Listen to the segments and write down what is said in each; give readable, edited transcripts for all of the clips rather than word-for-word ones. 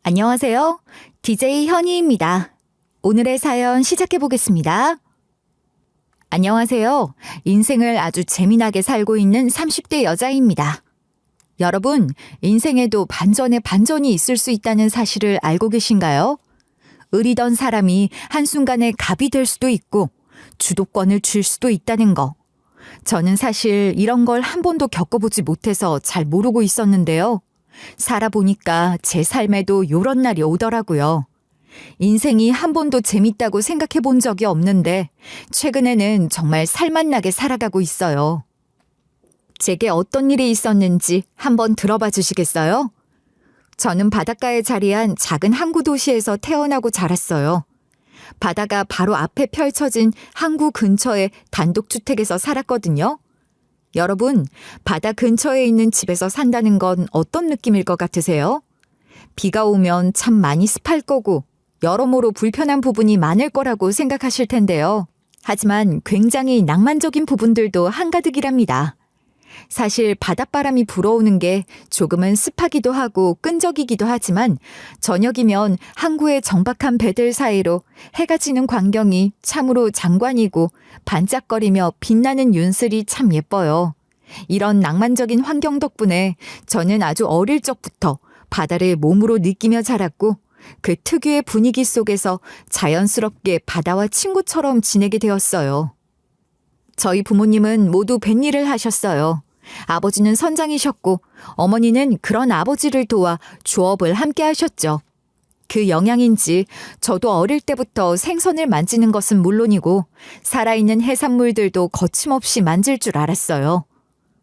안녕하세요. DJ 현희입니다. 오늘의 사연 시작해 보겠습니다. 안녕하세요. 인생을 아주 재미나게 살고 있는 30대 여자입니다. 여러분, 인생에도 반전에 반전이 있을 수 있다는 사실을 알고 계신가요? 의리던 사람이 한순간에 갑이 될 수도 있고 주도권을 줄 수도 있다는 거. 저는 사실 이런 걸 한 번도 겪어보지 못해서 잘 모르고 있었는데요. 살아보니까 제 삶에도 요런 날이 오더라고요. 인생이 한 번도 재밌다고 생각해 본 적이 없는데 최근에는 정말 살맛나게 살아가고 있어요. 제게 어떤 일이 있었는지 한번 들어봐 주시겠어요? 저는 바닷가에 자리한 작은 항구 도시에서 태어나고 자랐어요. 바다가 바로 앞에 펼쳐진 항구 근처의 단독주택에서 살았거든요. 여러분, 바다 근처에 있는 집에서 산다는 건 어떤 느낌일 것 같으세요? 비가 오면 참 많이 습할 거고 여러모로 불편한 부분이 많을 거라고 생각하실 텐데요. 하지만 굉장히 낭만적인 부분들도 한가득이랍니다. 사실 바닷바람이 불어오는 게 조금은 습하기도 하고 끈적이기도 하지만 저녁이면 항구의 정박한 배들 사이로 해가 지는 광경이 참으로 장관이고 반짝거리며 빛나는 윤슬이 참 예뻐요. 이런 낭만적인 환경 덕분에 저는 아주 어릴 적부터 바다를 몸으로 느끼며 자랐고 그 특유의 분위기 속에서 자연스럽게 바다와 친구처럼 지내게 되었어요. 저희 부모님은 모두 뱃일을 하셨어요. 아버지는 선장이셨고 어머니는 그런 아버지를 도와 주업을 함께 하셨죠. 그 영향인지 저도 어릴 때부터 생선을 만지는 것은 물론이고 살아있는 해산물들도 거침없이 만질 줄 알았어요.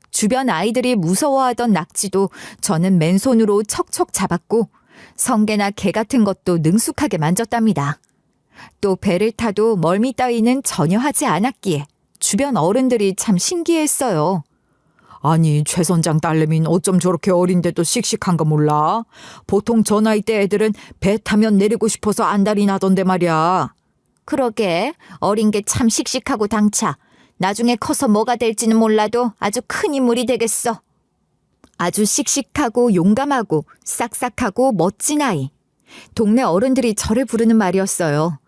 주변 아이들이 무서워하던 낙지도 저는 맨손으로 척척 잡았고 성게나 게 같은 것도 능숙하게 만졌답니다. 또 배를 타도 멀미 따위는 전혀 하지 않았기에 주변 어른들이 참 신기했어요. 아니, 최 선장 딸내미는 어쩜 저렇게 어린데도 씩씩한 거 몰라? 보통 저 나이 때 애들은 배 타면 내리고 싶어서 안달이 나던데 말이야. 그러게 어린 게 참 씩씩하고 당차. 나중에 커서 뭐가 될지는 몰라도 아주 큰 인물이 되겠어. 아주 씩씩하고 용감하고 싹싹하고 멋진 아이. 동네 어른들이 저를 부르는 말이었어요.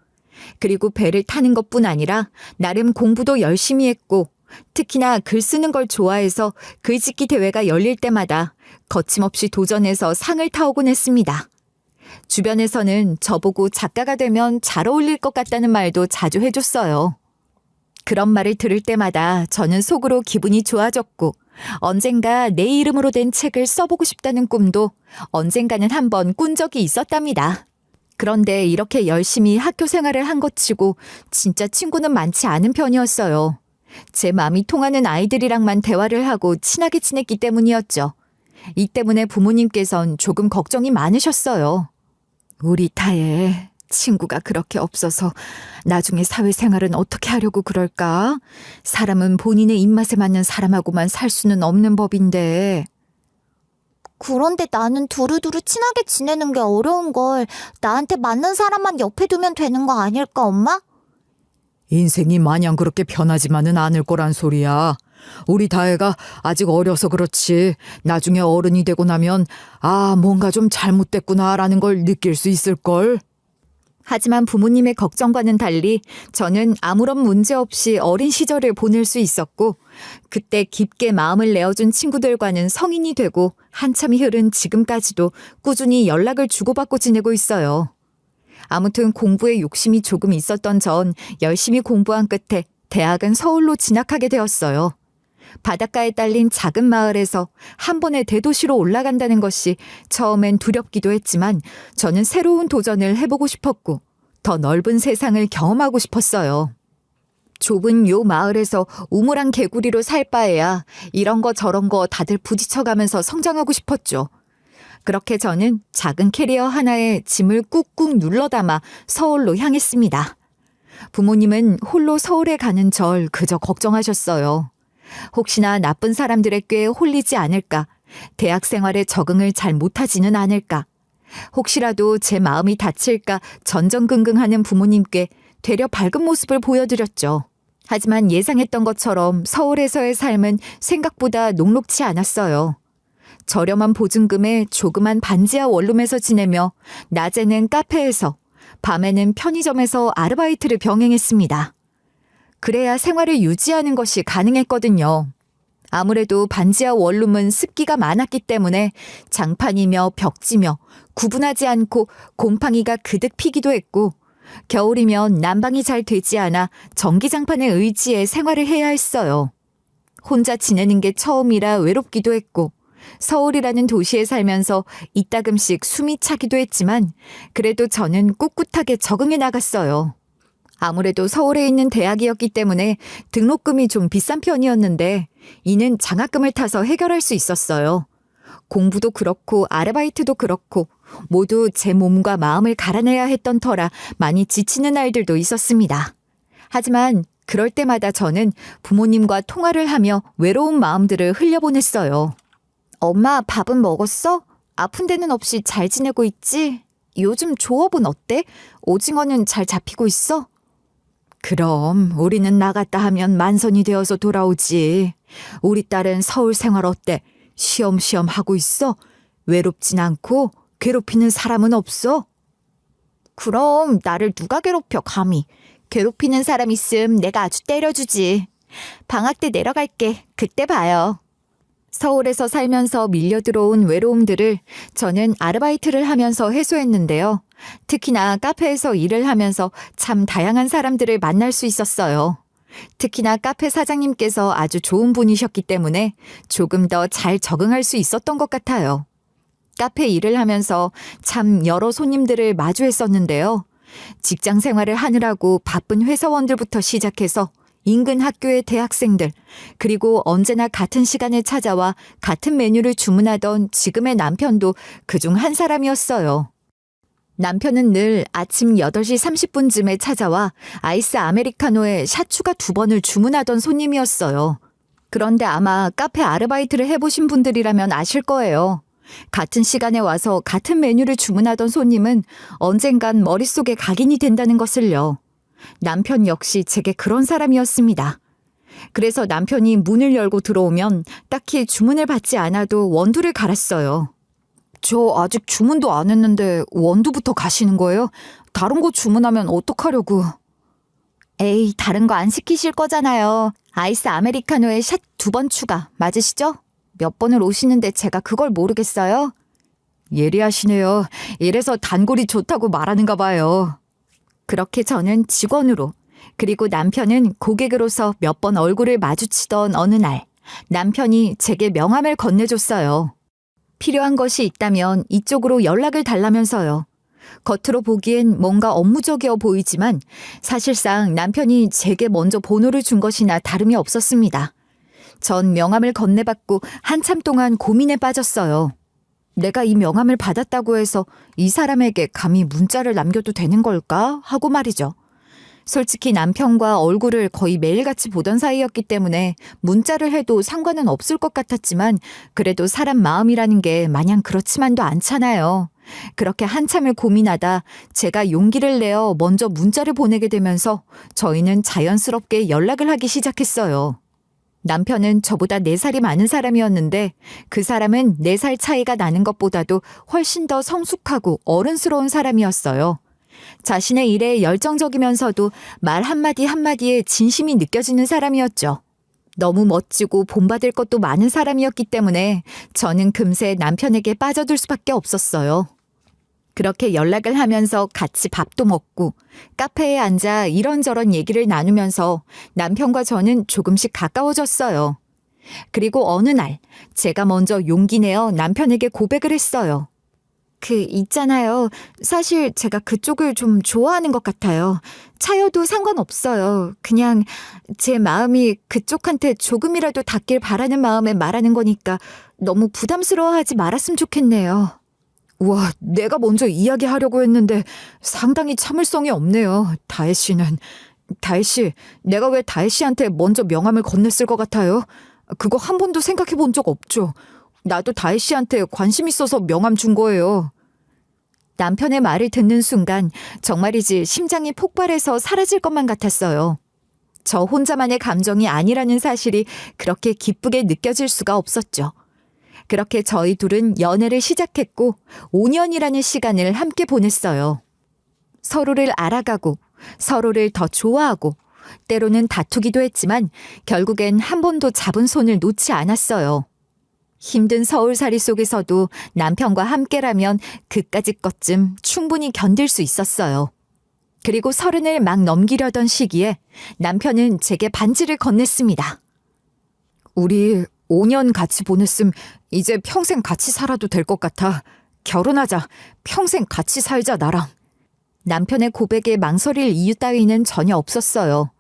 그리고 배를 타는 것뿐 아니라 나름 공부도 열심히 했고 특히나 글 쓰는 걸 좋아해서 글짓기 대회가 열릴 때마다 거침없이 도전해서 상을 타오곤 했습니다. 주변에서는 저보고 작가가 되면 잘 어울릴 것 같다는 말도 자주 해줬어요. 그런 말을 들을 때마다 저는 속으로 기분이 좋아졌고 언젠가 내 이름으로 된 책을 써보고 싶다는 꿈도 언젠가는 한번 꾼 적이 있었답니다. 그런데 이렇게 열심히 학교 생활을 한 것 치고 진짜 친구는 많지 않은 편이었어요. 제 마음이 통하는 아이들이랑만 대화를 하고 친하게 지냈기 때문이었죠. 이 때문에 부모님께선 조금 걱정이 많으셨어요. 우리 타에 친구가 그렇게 없어서 나중에 사회생활은 어떻게 하려고 그럴까? 사람은 본인의 입맛에 맞는 사람하고만 살 수는 없는 법인데. 그런데 나는 두루두루 친하게 지내는 게 어려운 걸 나한테 맞는 사람만 옆에 두면 되는 거 아닐까, 엄마? 인생이 마냥 그렇게 편하지만은 않을 거란 소리야. 우리 다혜가 아직 어려서 그렇지 나중에 어른이 되고 나면 뭔가 좀 잘못됐구나라는 걸 느낄 수 있을걸. 하지만 부모님의 걱정과는 달리 저는 아무런 문제 없이 어린 시절을 보낼 수 있었고 그때 깊게 마음을 내어준 친구들과는 성인이 되고 한참이 흐른 지금까지도 꾸준히 연락을 주고받고 지내고 있어요. 아무튼 공부에 욕심이 조금 있었던 전 열심히 공부한 끝에 대학은 서울로 진학하게 되었어요. 바닷가에 딸린 작은 마을에서 한 번에 대도시로 올라간다는 것이 처음엔 두렵기도 했지만 저는 새로운 도전을 해보고 싶었고 더 넓은 세상을 경험하고 싶었어요. 좁은 요 마을에서 우물한 개구리로 살 바에야 이런 거 저런 거 다들 부딪혀가면서 성장하고 싶었죠. 그렇게 저는 작은 캐리어 하나에 짐을 꾹꾹 눌러 담아 서울로 향했습니다. 부모님은 홀로 서울에 가는 절 그저 걱정하셨어요. 혹시나 나쁜 사람들의 꾀에 홀리지 않을까, 대학 생활에 적응을 잘 못하지는 않을까, 혹시라도 제 마음이 다칠까 전전긍긍하는 부모님께 되려 밝은 모습을 보여드렸죠. 하지만 예상했던 것처럼 서울에서의 삶은 생각보다 녹록지 않았어요. 저렴한 보증금에 조그만 반지하 원룸에서 지내며 낮에는 카페에서 밤에는 편의점에서 아르바이트를 병행했습니다. 그래야 생활을 유지하는 것이 가능했거든요. 아무래도 반지하 원룸은 습기가 많았기 때문에 장판이며 벽지며 구분하지 않고 곰팡이가 그득 피기도 했고 겨울이면 난방이 잘 되지 않아 전기장판에 의지해 생활을 해야 했어요. 혼자 지내는 게 처음이라 외롭기도 했고 서울이라는 도시에 살면서 이따금씩 숨이 차기도 했지만 그래도 저는 꿋꿋하게 적응해 나갔어요. 아무래도 서울에 있는 대학이었기 때문에 등록금이 좀 비싼 편이었는데 이는 장학금을 타서 해결할 수 있었어요. 공부도 그렇고 아르바이트도 그렇고 모두 제 몸과 마음을 갈아내야 했던 터라 많이 지치는 날들도 있었습니다. 하지만 그럴 때마다 저는 부모님과 통화를 하며 외로운 마음들을 흘려보냈어요. 엄마, 밥은 먹었어? 아픈 데는 없이 잘 지내고 있지? 요즘 조업은 어때? 오징어는 잘 잡히고 있어? 그럼 우리는 나갔다 하면 만선이 되어서 돌아오지. 우리 딸은 서울 생활 어때? 쉬엄쉬엄 하고 있어? 외롭진 않고 괴롭히는 사람은 없어? 그럼 나를 누가 괴롭혀 감히. 괴롭히는 사람 있음 내가 아주 때려주지. 방학 때 내려갈게. 그때 봐요. 서울에서 살면서 밀려 들어온 외로움들을 저는 아르바이트를 하면서 해소했는데요. 특히나 카페에서 일을 하면서 참 다양한 사람들을 만날 수 있었어요. 특히나 카페 사장님께서 아주 좋은 분이셨기 때문에 조금 더 잘 적응할 수 있었던 것 같아요. 카페 일을 하면서 참 여러 손님들을 마주했었는데요. 직장 생활을 하느라고 바쁜 회사원들부터 시작해서 인근 학교의 대학생들, 그리고 언제나 같은 시간에 찾아와 같은 메뉴를 주문하던 지금의 남편도 그중 한 사람이었어요. 남편은 늘 아침 8시 30분쯤에 찾아와 아이스 아메리카노에 샷 추가 2번을 주문하던 손님이었어요. 그런데 아마 카페 아르바이트를 해보신 분들이라면 아실 거예요. 같은 시간에 와서 같은 메뉴를 주문하던 손님은 언젠간 머릿속에 각인이 된다는 것을요. 남편 역시 제게 그런 사람이었습니다. 그래서 남편이 문을 열고 들어오면 딱히 주문을 받지 않아도 원두를 갈았어요. 저 아직 주문도 안 했는데 원두부터 가시는 거예요? 다른 거 주문하면 어떡하려고. 에이, 다른 거 안 시키실 거잖아요. 아이스 아메리카노에 샷 2번 추가 맞으시죠? 몇 번을 오시는데 제가 그걸 모르겠어요? 예리하시네요. 이래서 단골이 좋다고 말하는가 봐요. 그렇게 저는 직원으로, 그리고 남편은 고객으로서 몇 번 얼굴을 마주치던 어느 날 남편이 제게 명함을 건네줬어요. 필요한 것이 있다면 이쪽으로 연락을 달라면서요. 겉으로 보기엔 뭔가 업무적이어 보이지만 사실상 남편이 제게 먼저 번호를 준 것이나 다름이 없었습니다. 전 명함을 건네받고 한참 동안 고민에 빠졌어요. 내가 이 명함을 받았다고 해서 이 사람에게 감히 문자를 남겨도 되는 걸까? 하고 말이죠. 솔직히 남편과 얼굴을 거의 매일같이 보던 사이였기 때문에 문자를 해도 상관은 없을 것 같았지만 그래도 사람 마음이라는 게 마냥 그렇지만도 않잖아요. 그렇게 한참을 고민하다 제가 용기를 내어 먼저 문자를 보내게 되면서 저희는 자연스럽게 연락을 하기 시작했어요. 남편은 저보다 4살이 많은 사람이었는데 그 사람은 4살 차이가 나는 것보다도 훨씬 더 성숙하고 어른스러운 사람이었어요. 자신의 일에 열정적이면서도 말 한마디 한마디에 진심이 느껴지는 사람이었죠. 너무 멋지고 본받을 것도 많은 사람이었기 때문에 저는 금세 남편에게 빠져들 수밖에 없었어요. 그렇게 연락을 하면서 같이 밥도 먹고 카페에 앉아 이런저런 얘기를 나누면서 남편과 저는 조금씩 가까워졌어요. 그리고 어느 날 제가 먼저 용기 내어 남편에게 고백을 했어요. 있잖아요. 사실 제가 그쪽을 좀 좋아하는 것 같아요. 차여도 상관없어요. 그냥 제 마음이 그쪽한테 조금이라도 닿길 바라는 마음에 말하는 거니까 너무 부담스러워하지 말았으면 좋겠네요. 우와, 내가 먼저 이야기하려고 했는데 상당히 참을성이 없네요. 다혜 씨는. 다혜 씨, 내가 왜 다혜 씨한테 먼저 명함을 건넸을 것 같아요? 그거 한 번도 생각해 본 적 없죠. 나도 다혜 씨한테 관심 있어서 명함 준 거예요. 남편의 말을 듣는 순간 정말이지 심장이 폭발해서 사라질 것만 같았어요. 저 혼자만의 감정이 아니라는 사실이 그렇게 기쁘게 느껴질 수가 없었죠. 그렇게 저희 둘은 연애를 시작했고 5년이라는 시간을 함께 보냈어요. 서로를 알아가고 서로를 더 좋아하고 때로는 다투기도 했지만 결국엔 한 번도 잡은 손을 놓지 않았어요. 힘든 서울살이 속에서도 남편과 함께라면 그까짓 것쯤 충분히 견딜 수 있었어요. 그리고 30을 막 넘기려던 시기에 남편은 제게 반지를 건넸습니다. 우리 5년 같이 보냈음 이제 평생 같이 살아도 될 것 같아. 결혼하자. 평생 같이 살자 나랑. 남편의 고백에 망설일 이유 따위는 전혀 없었어요.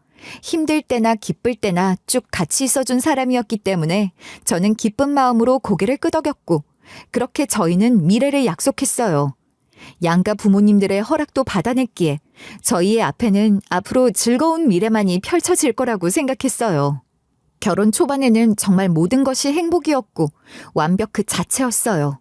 힘들 때나 기쁠 때나 쭉 같이 있어준 사람이었기 때문에 저는 기쁜 마음으로 고개를 끄덕였고 그렇게 저희는 미래를 약속했어요. 양가 부모님들의 허락도 받아냈기에 저희의 앞에는 앞으로 즐거운 미래만이 펼쳐질 거라고 생각했어요. 결혼 초반에는 정말 모든 것이 행복이었고 완벽 그 자체였어요.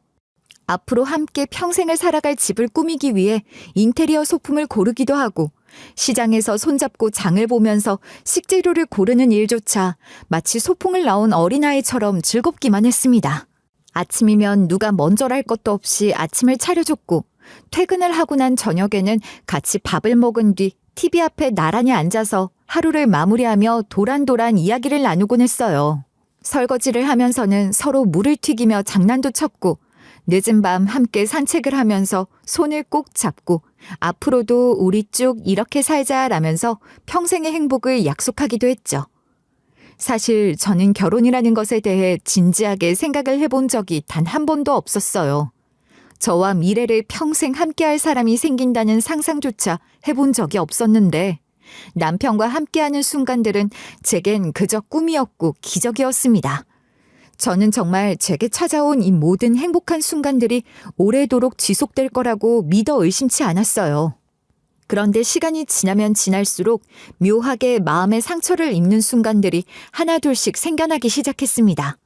앞으로 함께 평생을 살아갈 집을 꾸미기 위해 인테리어 소품을 고르기도 하고 시장에서 손잡고 장을 보면서 식재료를 고르는 일조차 마치 소풍을 나온 어린아이처럼 즐겁기만 했습니다. 아침이면 누가 먼저랄 것도 없이 아침을 차려줬고 퇴근을 하고 난 저녁에는 같이 밥을 먹은 뒤 TV 앞에 나란히 앉아서 하루를 마무리하며 도란도란 이야기를 나누곤 했어요. 설거지를 하면서는 서로 물을 튀기며 장난도 쳤고 늦은 밤 함께 산책을 하면서 손을 꼭 잡고 앞으로도 우리 쭉 이렇게 살자라면서 평생의 행복을 약속하기도 했죠. 사실 저는 결혼이라는 것에 대해 진지하게 생각을 해본 적이 단 한 번도 없었어요. 저와 미래를 평생 함께할 사람이 생긴다는 상상조차 해본 적이 없었는데 남편과 함께하는 순간들은 제겐 그저 꿈이었고 기적이었습니다. 저는 정말 제게 찾아온 이 모든 행복한 순간들이 오래도록 지속될 거라고 믿어 의심치 않았어요. 그런데 시간이 지나면 지날수록 묘하게 마음의 상처를 입는 순간들이 하나둘씩 생겨나기 시작했습니다.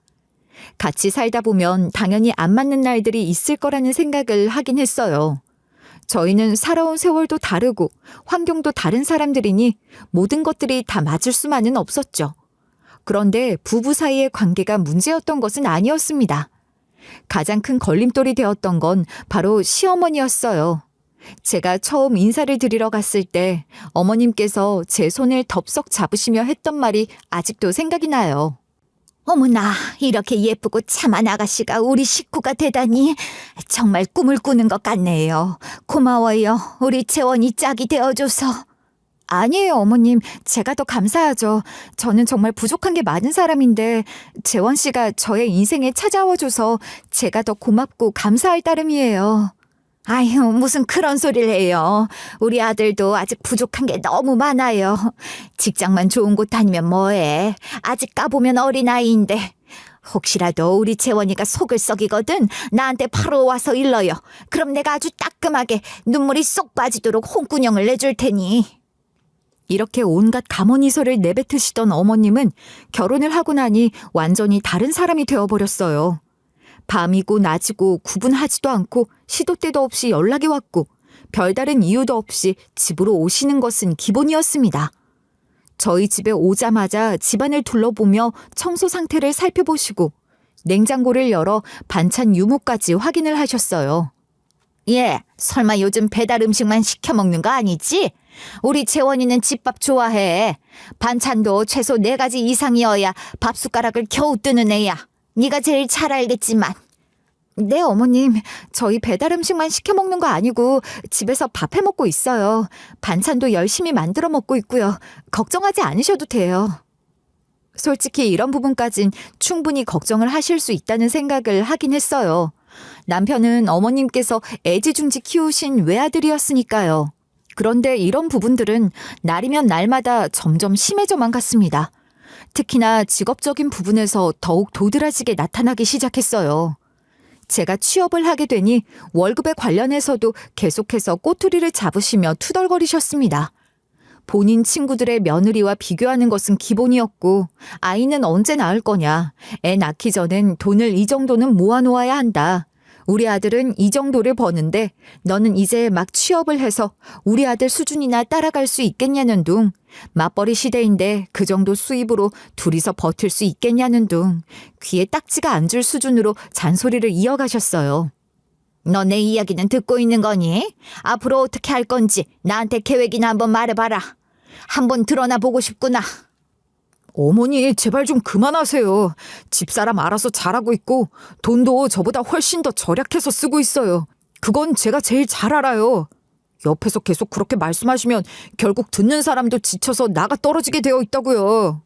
같이 살다 보면 당연히 안 맞는 날들이 있을 거라는 생각을 하긴 했어요. 저희는 살아온 세월도 다르고 환경도 다른 사람들이니 모든 것들이 다 맞을 수만은 없었죠. 그런데 부부 사이의 관계가 문제였던 것은 아니었습니다. 가장 큰 걸림돌이 되었던 건 바로 시어머니였어요. 제가 처음 인사를 드리러 갔을 때 어머님께서 제 손을 덥석 잡으시며 했던 말이 아직도 생각이 나요. 어머나, 이렇게 예쁘고 참한 아가씨가 우리 식구가 되다니 정말 꿈을 꾸는 것 같네요. 고마워요. 우리 재원이 짝이 되어줘서. 아니에요, 어머님. 제가 더 감사하죠. 저는 정말 부족한 게 많은 사람인데 재원 씨가 저의 인생에 찾아와줘서 제가 더 고맙고 감사할 따름이에요. 아유, 무슨 그런 소리를 해요. 우리 아들도 아직 부족한 게 너무 많아요. 직장만 좋은 곳 다니면 뭐해. 아직 까보면 어린아이인데. 혹시라도 우리 재원이가 속을 썩이거든 나한테 바로 와서 일러요. 그럼 내가 아주 따끔하게 눈물이 쏙 빠지도록 홍군형을 내줄 테니. 이렇게 온갖 감언이설을 내뱉으시던 어머님은 결혼을 하고 나니 완전히 다른 사람이 되어버렸어요. 밤이고 낮이고 구분하지도 않고 시도 때도 없이 연락이 왔고 별다른 이유도 없이 집으로 오시는 것은 기본이었습니다. 저희 집에 오자마자 집안을 둘러보며 청소 상태를 살펴보시고 냉장고를 열어 반찬 유무까지 확인을 하셨어요. 예, 설마 요즘 배달 음식만 시켜 먹는 거 아니지? 우리 재원이는 집밥 좋아해. 반찬도 최소 4가지 이상이어야 밥숟가락을 겨우 뜨는 애야. 네가 제일 잘 알겠지만. 네, 어머님. 저희 배달 음식만 시켜 먹는 거 아니고 집에서 밥 해 먹고 있어요. 반찬도 열심히 만들어 먹고 있고요. 걱정하지 않으셔도 돼요. 솔직히 이런 부분까진 충분히 걱정을 하실 수 있다는 생각을 하긴 했어요. 남편은 어머님께서 애지중지 키우신 외아들이었으니까요. 그런데 이런 부분들은 날이면 날마다 점점 심해져만 갔습니다. 특히나 직업적인 부분에서 더욱 도드라지게 나타나기 시작했어요. 제가 취업을 하게 되니 월급에 관련해서도 계속해서 꼬투리를 잡으시며 투덜거리셨습니다. 본인 친구들의 며느리와 비교하는 것은 기본이었고 아이는 언제 낳을 거냐. 애 낳기 전엔 돈을 이 정도는 모아놓아야 한다. 우리 아들은 이 정도를 버는데 너는 이제 막 취업을 해서 우리 아들 수준이나 따라갈 수 있겠냐는 둥. 맞벌이 시대인데 그 정도 수입으로 둘이서 버틸 수 있겠냐는 둥. 귀에 딱지가 안 줄 수준으로 잔소리를 이어가셨어요. 너 내 이야기는 듣고 있는 거니? 앞으로 어떻게 할 건지 나한테 계획이나 한번 말해봐라. 한번 드러나 보고 싶구나. 어머니, 제발 좀 그만하세요. 집사람 알아서 잘하고 있고 돈도 저보다 훨씬 더 절약해서 쓰고 있어요. 그건 제가 제일 잘 알아요. 옆에서 계속 그렇게 말씀하시면 결국 듣는 사람도 지쳐서 나가 떨어지게 되어 있다고요.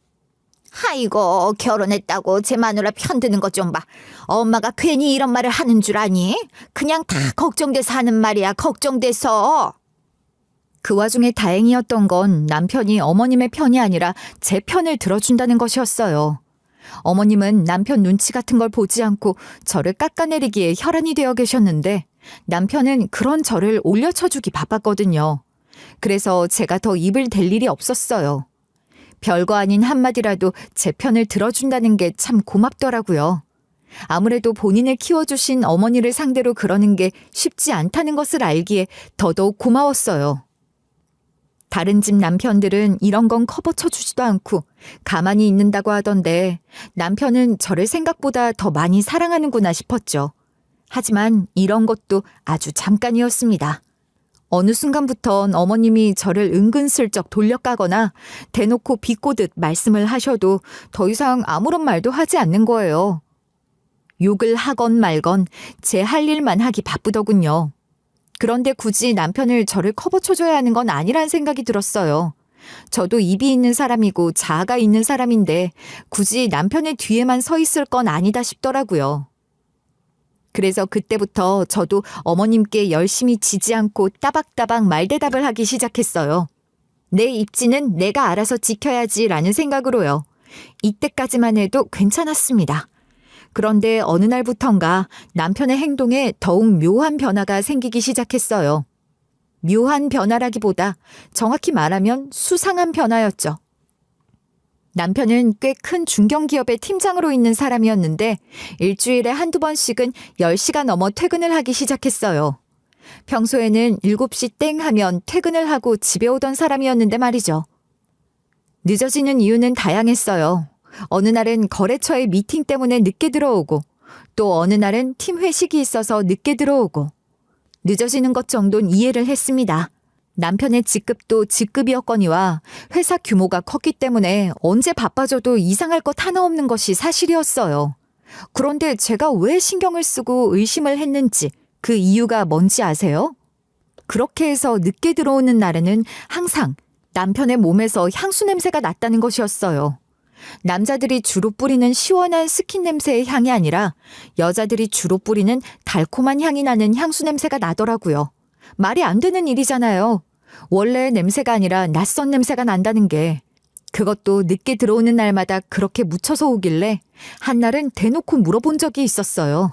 아이고, 결혼했다고 제 마누라 편드는 것 좀 봐. 엄마가 괜히 이런 말을 하는 줄 아니? 그냥 다 걱정돼서 하는 말이야, 걱정돼서. 그 와중에 다행이었던 건 남편이 어머님의 편이 아니라 제 편을 들어준다는 것이었어요. 어머님은 남편 눈치 같은 걸 보지 않고 저를 깎아내리기에 혈안이 되어 계셨는데 남편은 그런 저를 올려쳐주기 바빴거든요. 그래서 제가 더 입을 댈 일이 없었어요. 별거 아닌 한마디라도 제 편을 들어준다는 게 참 고맙더라고요. 아무래도 본인을 키워주신 어머니를 상대로 그러는 게 쉽지 않다는 것을 알기에 더더욱 고마웠어요. 다른 집 남편들은 이런 건 커버쳐주지도 않고 가만히 있는다고 하던데 남편은 저를 생각보다 더 많이 사랑하는구나 싶었죠. 하지만 이런 것도 아주 잠깐이었습니다. 어느 순간부턴 어머님이 저를 은근슬쩍 돌려까거나 대놓고 비꼬듯 말씀을 하셔도 더 이상 아무런 말도 하지 않는 거예요. 욕을 하건 말건 제 할 일만 하기 바쁘더군요. 그런데 굳이 남편을 저를 커버쳐줘야 하는 건 아니란 생각이 들었어요. 저도 입이 있는 사람이고 자아가 있는 사람인데 굳이 남편의 뒤에만 서 있을 건 아니다 싶더라고요. 그래서 그때부터 저도 어머님께 열심히 지지 않고 따박따박 말대답을 하기 시작했어요. 내 입지는 내가 알아서 지켜야지라는 생각으로요. 이때까지만 해도 괜찮았습니다. 그런데 어느 날부턴가 남편의 행동에 더욱 묘한 변화가 생기기 시작했어요. 묘한 변화라기보다 정확히 말하면 수상한 변화였죠. 남편은 꽤 큰 중견기업의 팀장으로 있는 사람이었는데 일주일에 한두 번씩은 10시가 넘어 퇴근을 하기 시작했어요. 평소에는 7시 땡 하면 퇴근을 하고 집에 오던 사람이었는데 말이죠. 늦어지는 이유는 다양했어요. 어느 날은 거래처의 미팅 때문에 늦게 들어오고 또 어느 날은 팀 회식이 있어서 늦게 들어오고 늦어지는 것 정도는 이해를 했습니다. 남편의 직급도 직급이었거니와 회사 규모가 컸기 때문에 언제 바빠져도 이상할 것 하나 없는 것이 사실이었어요. 그런데 제가 왜 신경을 쓰고 의심을 했는지 그 이유가 뭔지 아세요? 그렇게 해서 늦게 들어오는 날에는 항상 남편의 몸에서 향수 냄새가 났다는 것이었어요. 남자들이 주로 뿌리는 시원한 스킨 냄새의 향이 아니라 여자들이 주로 뿌리는 달콤한 향이 나는 향수 냄새가 나더라고요. 말이 안 되는 일이잖아요. 원래 냄새가 아니라 낯선 냄새가 난다는 게. 그것도 늦게 들어오는 날마다 그렇게 묻혀서 오길래 한날은 대놓고 물어본 적이 있었어요.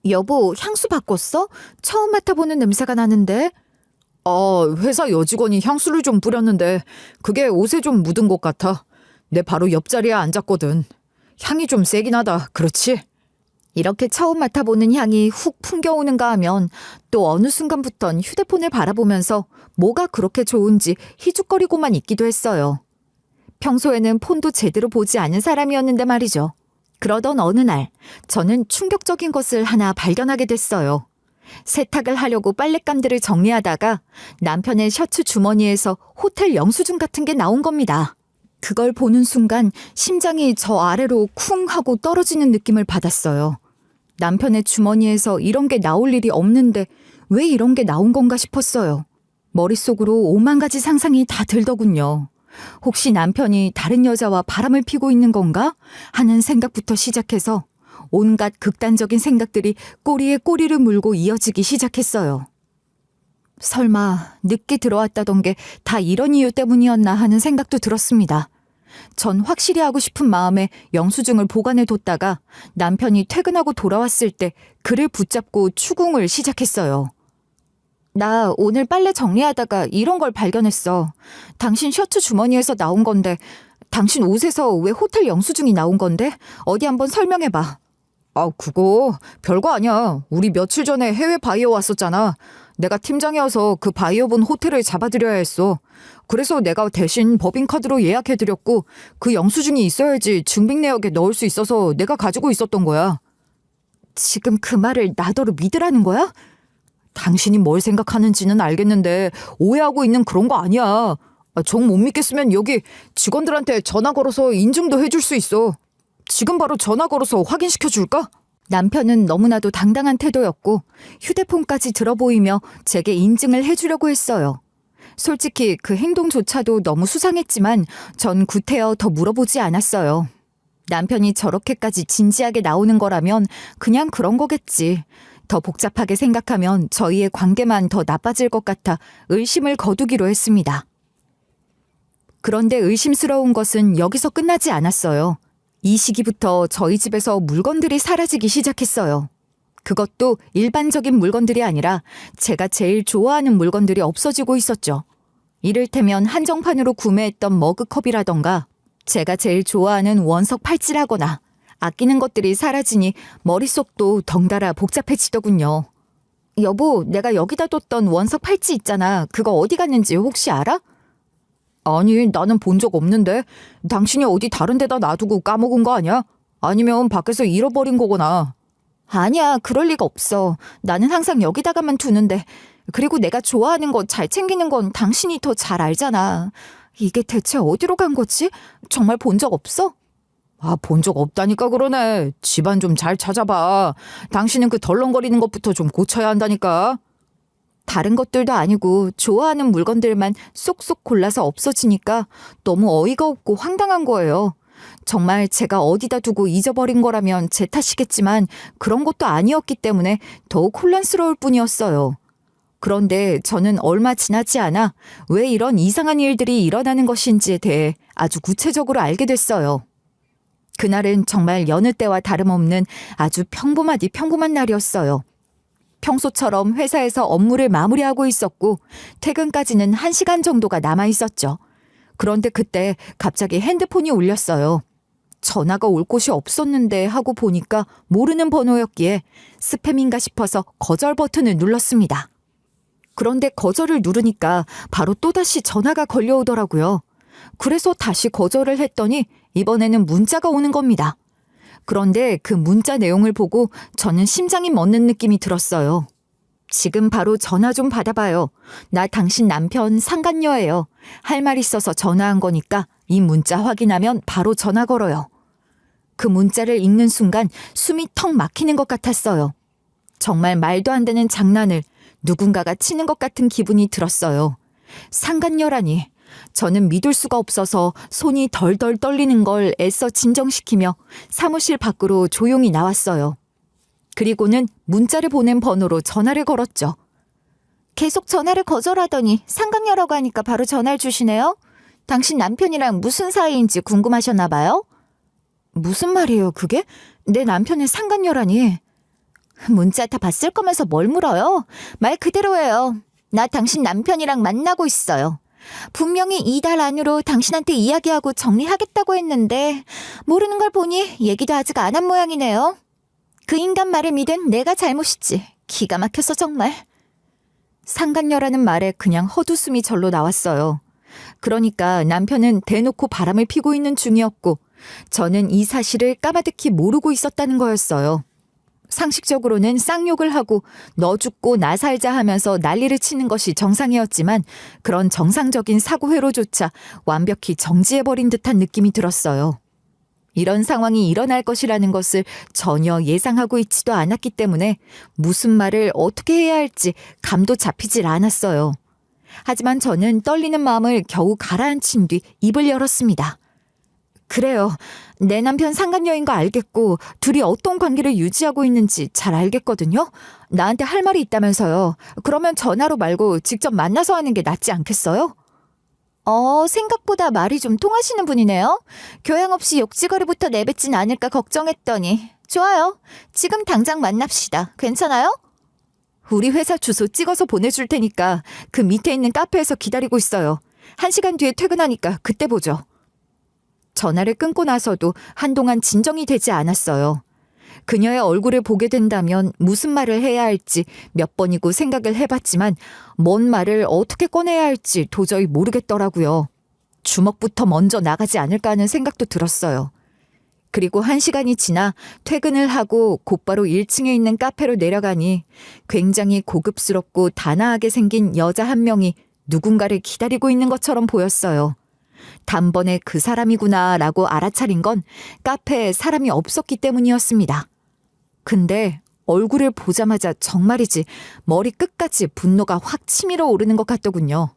여보, 향수 바꿨어? 처음 맡아보는 냄새가 나는데. 회사 여직원이 향수를 좀 뿌렸는데 그게 옷에 좀 묻은 것 같아. 내 바로 옆자리에 앉았거든. 향이 좀 세긴 하다. 그렇지? 이렇게 처음 맡아보는 향이 훅 풍겨오는가 하면 또 어느 순간부턴 휴대폰을 바라보면서 뭐가 그렇게 좋은지 희죽거리고만 있기도 했어요. 평소에는 폰도 제대로 보지 않은 사람이었는데 말이죠. 그러던 어느 날 저는 충격적인 것을 하나 발견하게 됐어요. 세탁을 하려고 빨랫감들을 정리하다가 남편의 셔츠 주머니에서 호텔 영수증 같은 게 나온 겁니다. 그걸 보는 순간 심장이 저 아래로 쿵 하고 떨어지는 느낌을 받았어요. 남편의 주머니에서 이런 게 나올 일이 없는데 왜 이런 게 나온 건가 싶었어요. 머릿속으로 오만 가지 상상이 다 들더군요. 혹시 남편이 다른 여자와 바람을 피고 있는 건가 하는 생각부터 시작해서 온갖 극단적인 생각들이 꼬리에 꼬리를 물고 이어지기 시작했어요. 설마 늦게 들어왔다던 게 다 이런 이유 때문이었나 하는 생각도 들었습니다. 전 확실히 하고 싶은 마음에 영수증을 보관해 뒀다가 남편이 퇴근하고 돌아왔을 때 그를 붙잡고 추궁을 시작했어요. 나 오늘 빨래 정리하다가 이런 걸 발견했어. 당신 셔츠 주머니에서 나온 건데 당신 옷에서 왜 호텔 영수증이 나온 건데? 어디 한번 설명해봐. 아, 그거 별거 아니야. 우리 며칠 전에 해외 바이어 왔었잖아. 내가 팀장이어서 그 바이어분 호텔을 잡아드려야 했어. 그래서 내가 대신 법인카드로 예약해드렸고 그 영수증이 있어야지 증빙 내역에 넣을 수 있어서 내가 가지고 있었던 거야. 지금 그 말을 나더러 믿으라는 거야? 당신이 뭘 생각하는지는 알겠는데 오해하고 있는 그런 거 아니야. 정 못 믿겠으면 여기 직원들한테 전화 걸어서 인증도 해줄 수 있어. 지금 바로 전화 걸어서 확인시켜 줄까? 남편은 너무나도 당당한 태도였고 휴대폰까지 들어보이며 제게 인증을 해주려고 했어요. 솔직히 그 행동조차도 너무 수상했지만 전 구태여 더 물어보지 않았어요. 남편이 저렇게까지 진지하게 나오는 거라면 그냥 그런 거겠지. 더 복잡하게 생각하면 저희의 관계만 더 나빠질 것 같아 의심을 거두기로 했습니다. 그런데 의심스러운 것은 여기서 끝나지 않았어요. 이 시기부터 저희 집에서 물건들이 사라지기 시작했어요. 그것도 일반적인 물건들이 아니라 제가 제일 좋아하는 물건들이 없어지고 있었죠. 이를테면 한정판으로 구매했던 머그컵이라던가 제가 제일 좋아하는 원석 팔찌라거나 아끼는 것들이 사라지니 머릿속도 덩달아 복잡해지더군요. 여보, 내가 여기다 뒀던 원석 팔찌 있잖아. 그거 어디 갔는지 혹시 알아? 아니, 나는 본 적 없는데. 당신이 어디 다른 데다 놔두고 까먹은 거 아니야? 아니면 밖에서 잃어버린 거거나. 아니야, 그럴 리가 없어. 나는 항상 여기다가만 두는데. 그리고 내가 좋아하는 거 잘 챙기는 건 당신이 더 잘 알잖아. 이게 대체 어디로 간 거지? 정말 본 적 없어? 아, 본 적 없다니까 그러네. 집안 좀 잘 찾아봐. 당신은 그 덜렁거리는 것부터 좀 고쳐야 한다니까. 다른 것들도 아니고 좋아하는 물건들만 쏙쏙 골라서 없어지니까 너무 어이가 없고 황당한 거예요. 정말 제가 어디다 두고 잊어버린 거라면 제 탓이겠지만 그런 것도 아니었기 때문에 더욱 혼란스러울 뿐이었어요. 그런데 저는 얼마 지나지 않아 왜 이런 이상한 일들이 일어나는 것인지에 대해 아주 구체적으로 알게 됐어요. 그날은 정말 여느 때와 다름없는 아주 평범하디 평범한 날이었어요. 평소처럼 회사에서 업무를 마무리하고 있었고 퇴근까지는 1시간 정도가 남아 있었죠. 그런데 그때 갑자기 핸드폰이 울렸어요. 전화가 올 곳이 없었는데 하고 보니까 모르는 번호였기에 스팸인가 싶어서 거절 버튼을 눌렀습니다. 그런데 거절을 누르니까 바로 또다시 전화가 걸려오더라고요. 그래서 다시 거절을 했더니 이번에는 문자가 오는 겁니다. 그런데 그 문자 내용을 보고 저는 심장이 멎는 느낌이 들었어요. 지금 바로 전화 좀 받아봐요. 나 당신 남편 상간녀예요. 할 말 있어서 전화한 거니까 이 문자 확인하면 바로 전화 걸어요. 그 문자를 읽는 순간 숨이 턱 막히는 것 같았어요. 정말 말도 안 되는 장난을 누군가가 치는 것 같은 기분이 들었어요. 상간녀라니. 저는 믿을 수가 없어서 손이 덜덜 떨리는 걸 애써 진정시키며 사무실 밖으로 조용히 나왔어요. 그리고는 문자를 보낸 번호로 전화를 걸었죠. 계속 전화를 거절하더니 상간녀라고 하니까 바로 전화를 주시네요. 당신 남편이랑 무슨 사이인지 궁금하셨나 봐요? 무슨 말이에요 그게? 내 남편의 상간녀라니. 문자 다 봤을 거면서 뭘 물어요? 말 그대로예요. 나 당신 남편이랑 만나고 있어요. 분명히 이달 안으로 당신한테 이야기하고 정리하겠다고 했는데 모르는 걸 보니 얘기도 아직 안 한 모양이네요. 그 인간 말을 믿은 내가 잘못이지. 기가 막혀서 정말. 상간녀라는 말에 그냥 헛웃음이 절로 나왔어요. 그러니까 남편은 대놓고 바람을 피고 있는 중이었고 저는 이 사실을 까마득히 모르고 있었다는 거였어요. 상식적으로는 쌍욕을 하고 너 죽고 나 살자 하면서 난리를 치는 것이 정상이었지만 그런 정상적인 사고회로조차 완벽히 정지해버린 듯한 느낌이 들었어요. 이런 상황이 일어날 것이라는 것을 전혀 예상하고 있지도 않았기 때문에 무슨 말을 어떻게 해야 할지 감도 잡히질 않았어요. 하지만 저는 떨리는 마음을 겨우 가라앉힌 뒤 입을 열었습니다. 그래요. 내 남편 상간녀인 거 알겠고 둘이 어떤 관계를 유지하고 있는지 잘 알겠거든요. 나한테 할 말이 있다면서요. 그러면 전화로 말고 직접 만나서 하는 게 낫지 않겠어요? 생각보다 말이 좀 통하시는 분이네요. 교양 없이 욕지거리부터 내뱉진 않을까 걱정했더니. 좋아요. 지금 당장 만납시다. 괜찮아요? 우리 회사 주소 찍어서 보내줄 테니까 그 밑에 있는 카페에서 기다리고 있어요. 1시간 뒤에 퇴근하니까 그때 보죠. 전화를 끊고 나서도 한동안 진정이 되지 않았어요. 그녀의 얼굴을 보게 된다면 무슨 말을 해야 할지 몇 번이고 생각을 해봤지만 뭔 말을 어떻게 꺼내야 할지 도저히 모르겠더라고요. 주먹부터 먼저 나가지 않을까 하는 생각도 들었어요. 그리고 1시간이 지나 퇴근을 하고 곧바로 1층에 있는 카페로 내려가니 굉장히 고급스럽고 단아하게 생긴 여자 한 명이 누군가를 기다리고 있는 것처럼 보였어요. 단번에 그 사람이구나 라고 알아차린 건 카페에 사람이 없었기 때문이었습니다. 근데 얼굴을 보자마자 정말이지 머리 끝까지 분노가 확 치밀어 오르는 것 같더군요.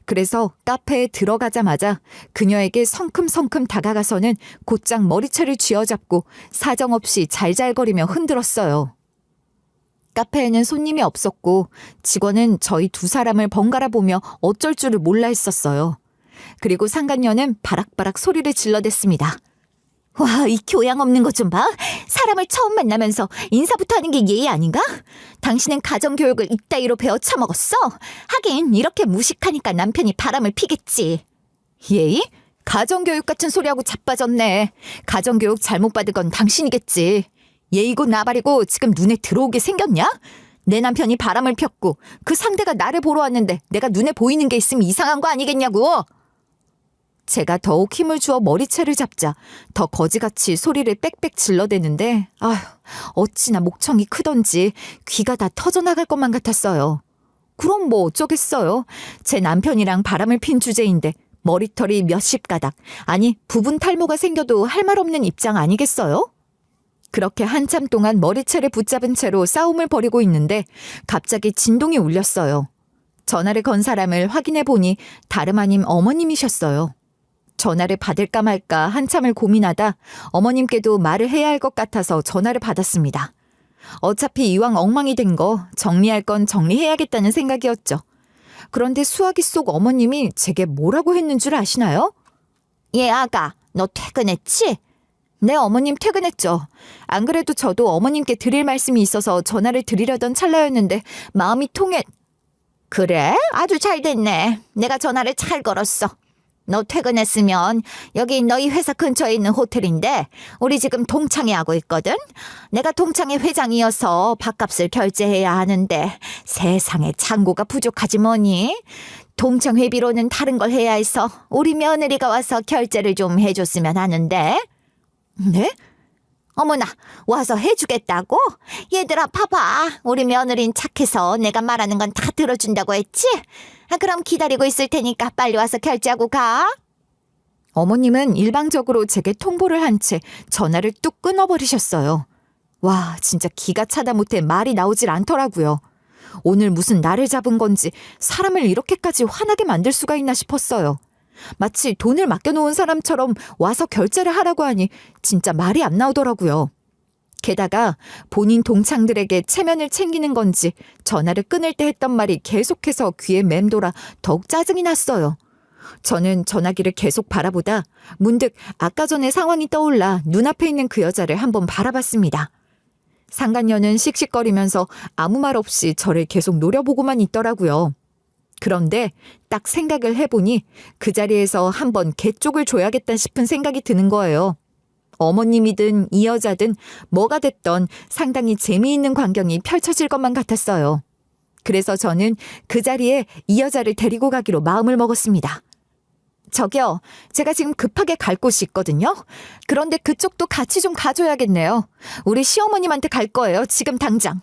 그래서 카페에 들어가자마자 그녀에게 성큼성큼 다가가서는 곧장 머리채를 쥐어잡고 사정없이 잘잘거리며 흔들었어요. 카페에는 손님이 없었고 직원은 저희 두 사람을 번갈아 보며 어쩔 줄을 몰라 했었어요. 그리고 상간녀는 바락바락 소리를 질러댔습니다. 와, 이 교양 없는 것 좀 봐. 사람을 처음 만나면서 인사부터 하는 게 예의 아닌가? 당신은 가정교육을 이따위로 배워 처먹었어? 하긴 이렇게 무식하니까 남편이 바람을 피겠지. 예의? 가정교육 같은 소리하고 자빠졌네. 가정교육 잘못 받은 건 당신이겠지. 예의고 나발이고 지금 눈에 들어오게 생겼냐? 내 남편이 바람을 폈고 그 상대가 나를 보러 왔는데 내가 눈에 보이는 게 있으면 이상한 거 아니겠냐고. 제가 더욱 힘을 주어 머리채를 잡자 더 거지같이 소리를 빽빽 질러대는데 아휴 어찌나 목청이 크던지 귀가 다 터져나갈 것만 같았어요. 그럼 뭐 어쩌겠어요. 제 남편이랑 바람을 핀 주제인데 머리털이 몇십 가닥 아니 부분 탈모가 생겨도 할 말 없는 입장 아니겠어요? 그렇게 한참 동안 머리채를 붙잡은 채로 싸움을 벌이고 있는데 갑자기 진동이 울렸어요. 전화를 건 사람을 확인해 보니 다름 아닌 어머님이셨어요. 전화를 받을까 말까 한참을 고민하다 어머님께도 말을 해야 할 것 같아서 전화를 받았습니다. 어차피 이왕 엉망이 된 거 정리할 건 정리해야겠다는 생각이었죠. 그런데 수화기 속 어머님이 제게 뭐라고 했는 줄 아시나요? 예, 아가, 너 퇴근했지? 네, 어머님 퇴근했죠. 안 그래도 저도 어머님께 드릴 말씀이 있어서 전화를 드리려던 찰나였는데 마음이 통해. 그래? 아주 잘 됐네. 내가 전화를 잘 걸었어. 너 퇴근했으면 여기 너희 회사 근처에 있는 호텔인데 우리 지금 동창회 하고 있거든. 내가 동창회 회장이어서 밥값을 결제해야 하는데 세상에 잔고가 부족하지 뭐니. 동창회비로는 다른 걸 해야 해서 우리 며느리가 와서 결제를 좀 해줬으면 하는데. 네? 어머나, 와서 해주겠다고? 얘들아 봐봐. 우리 며느린 착해서 내가 말하는 건 다 들어준다고 했지? 그럼 기다리고 있을 테니까 빨리 와서 결제하고 가. 어머님은 일방적으로 제게 통보를 한 채 전화를 뚝 끊어버리셨어요. 와, 진짜 기가 차다 못해 말이 나오질 않더라고요. 오늘 무슨 날을 잡은 건지 사람을 이렇게까지 화나게 만들 수가 있나 싶었어요. 마치 돈을 맡겨놓은 사람처럼 와서 결제를 하라고 하니 진짜 말이 안 나오더라고요. 게다가 본인 동창들에게 체면을 챙기는 건지 전화를 끊을 때 했던 말이 계속해서 귀에 맴돌아 더욱 짜증이 났어요. 저는 전화기를 계속 바라보다 문득 아까 전의 상황이 떠올라 눈앞에 있는 그 여자를 한번 바라봤습니다. 상간녀는 씩씩거리면서 아무 말 없이 저를 계속 노려보고만 있더라고요. 그런데 딱 생각을 해보니 그 자리에서 한번 개쪽을 줘야겠다 싶은 생각이 드는 거예요. 어머님이든 이 여자든 뭐가 됐던 상당히 재미있는 광경이 펼쳐질 것만 같았어요. 그래서 저는 그 자리에 이 여자를 데리고 가기로 마음을 먹었습니다. 저기요, 제가 지금 급하게 갈 곳이 있거든요. 그런데 그쪽도 같이 좀 가줘야겠네요. 우리 시어머님한테 갈 거예요, 지금 당장.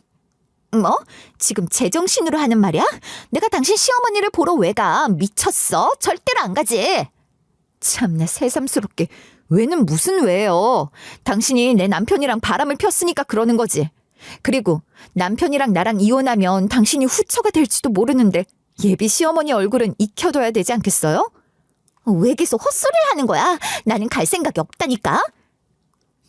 뭐? 지금 제정신으로 하는 말이야? 내가 당신 시어머니를 보러 왜 가? 미쳤어? 절대로 안 가지. 참나 새삼스럽게. 왜는 무슨 왜요? 당신이 내 남편이랑 바람을 폈으니까 그러는 거지. 그리고 남편이랑 나랑 이혼하면 당신이 후처가 될지도 모르는데 예비 시어머니 얼굴은 익혀둬야 되지 않겠어요? 왜 계속 헛소리를 하는 거야? 나는 갈 생각이 없다니까.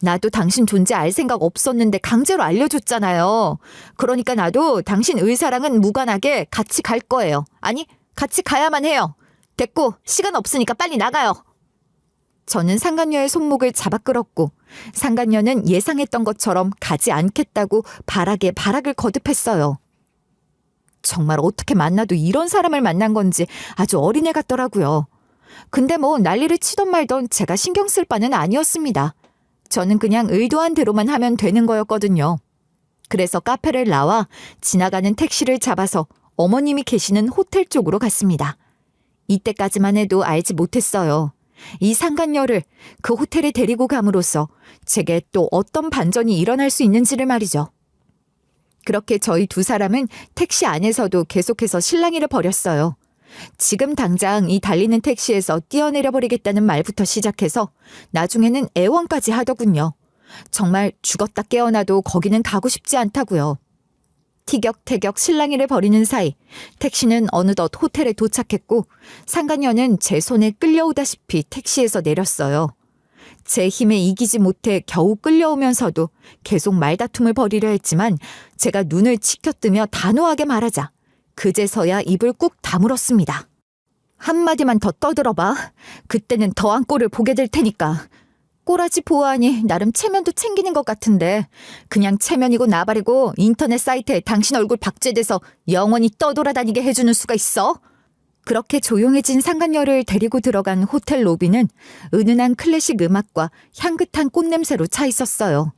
나도 당신 존재 알 생각 없었는데 강제로 알려줬잖아요. 그러니까 나도 당신 의사랑은 무관하게 같이 갈 거예요. 아니, 같이 가야만 해요. 됐고, 시간 없으니까 빨리 나가요. 저는 상간녀의 손목을 잡아 끌었고 상간녀는 예상했던 것처럼 가지 않겠다고 바락에 바락을 거듭했어요. 정말 어떻게 만나도 이런 사람을 만난 건지 아주 어린애 같더라고요. 근데 뭐 난리를 치던 말던 제가 신경 쓸 바는 아니었습니다. 저는 그냥 의도한 대로만 하면 되는 거였거든요. 그래서 카페를 나와 지나가는 택시를 잡아서 어머님이 계시는 호텔 쪽으로 갔습니다. 이때까지만 해도 알지 못했어요. 이 상간녀를 그 호텔에 데리고 감으로써 제게 또 어떤 반전이 일어날 수 있는지를 말이죠. 그렇게 저희 두 사람은 택시 안에서도 계속해서 실랑이를 벌였어요. 지금 당장 이 달리는 택시에서 뛰어내려 버리겠다는 말부터 시작해서 나중에는 애원까지 하더군요. 정말 죽었다 깨어나도 거기는 가고 싶지 않다고요. 티격태격 실랑이를 벌이는 사이 택시는 어느덧 호텔에 도착했고 상간녀는 제 손에 끌려오다시피 택시에서 내렸어요. 제 힘에 이기지 못해 겨우 끌려오면서도 계속 말다툼을 벌이려 했지만 제가 눈을 치켜뜨며 단호하게 말하자 그제서야 입을 꾹 다물었습니다. 한마디만 더 떠들어봐. 그때는 더한 꼴을 보게 될 테니까. 꼬라지 보아하니 나름 체면도 챙기는 것 같은데 그냥 체면이고 나발이고 인터넷 사이트에 당신 얼굴 박제돼서 영원히 떠돌아다니게 해주는 수가 있어? 그렇게 조용해진 상간녀를 데리고 들어간 호텔 로비는 은은한 클래식 음악과 향긋한 꽃냄새로 차 있었어요.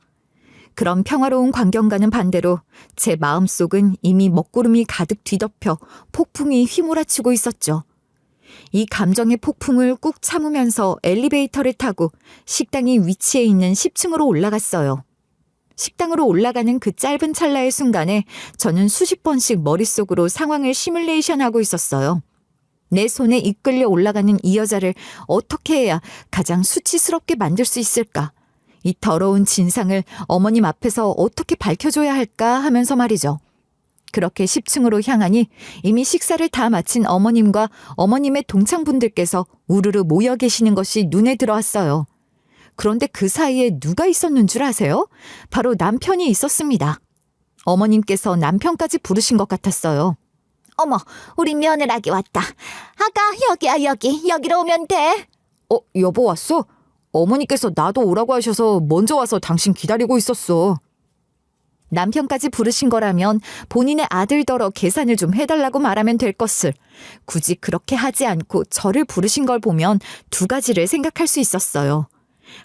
그런 평화로운 광경과는 반대로 제 마음속은 이미 먹구름이 가득 뒤덮여 폭풍이 휘몰아치고 있었죠. 이 감정의 폭풍을 꾹 참으면서 엘리베이터를 타고 식당이 위치해 있는 10층으로 올라갔어요. 식당으로 올라가는 그 짧은 찰나의 순간에 저는 수십 번씩 머릿속으로 상황을 시뮬레이션하고 있었어요. 내 손에 이끌려 올라가는 이 여자를 어떻게 해야 가장 수치스럽게 만들 수 있을까? 이 더러운 진상을 어머님 앞에서 어떻게 밝혀줘야 할까 하면서 말이죠. 그렇게 10층으로 향하니 이미 식사를 다 마친 어머님과 어머님의 동창분들께서 우르르 모여 계시는 것이 눈에 들어왔어요. 그런데 그 사이에 누가 있었는 줄 아세요? 바로 남편이 있었습니다. 어머님께서 남편까지 부르신 것 같았어요. 어머, 우리 며느라기 왔다. 아가, 여기야, 여기로 오면 돼. 여보 왔어? 어머니께서 나도 오라고 하셔서 먼저 와서 당신 기다리고 있었어. 남편까지 부르신 거라면 본인의 아들더러 계산을 좀 해달라고 말하면 될 것을 굳이 그렇게 하지 않고 저를 부르신 걸 보면 두 가지를 생각할 수 있었어요.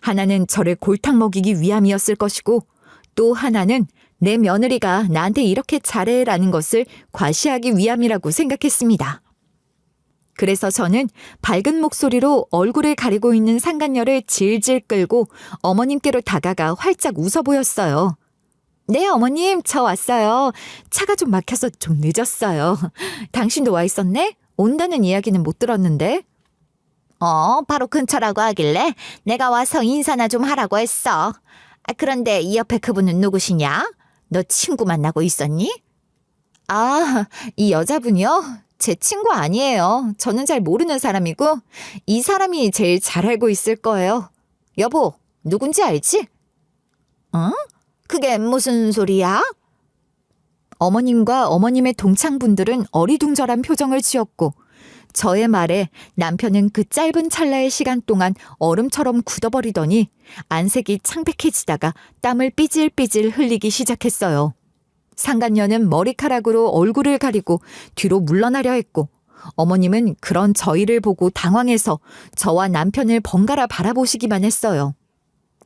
하나는 저를 골탕 먹이기 위함이었을 것이고 또 하나는 내 며느리가 나한테 이렇게 잘해라는 것을 과시하기 위함이라고 생각했습니다. 그래서 저는 밝은 목소리로 얼굴을 가리고 있는 상간녀를 질질 끌고 어머님께로 다가가 활짝 웃어 보였어요. 네, 어머님, 저 왔어요. 차가 좀 막혀서 좀 늦었어요. 당신도 와 있었네? 온다는 이야기는 못 들었는데. 바로 근처라고 하길래 내가 와서 인사나 좀 하라고 했어. 그런데 이 옆에 그분은 누구시냐? 너 친구 만나고 있었니? 아, 이 여자분이요? 제 친구 아니에요. 저는 잘 모르는 사람이고 이 사람이 제일 잘 알고 있을 거예요. 여보, 누군지 알지? 응? 그게 무슨 소리야? 어머님과 어머님의 동창분들은 어리둥절한 표정을 지었고 저의 말에 남편은 그 짧은 찰나의 시간 동안 얼음처럼 굳어버리더니 안색이 창백해지다가 땀을 삐질삐질 흘리기 시작했어요. 상간녀는 머리카락으로 얼굴을 가리고 뒤로 물러나려 했고 어머님은 그런 저희를 보고 당황해서 저와 남편을 번갈아 바라보시기만 했어요.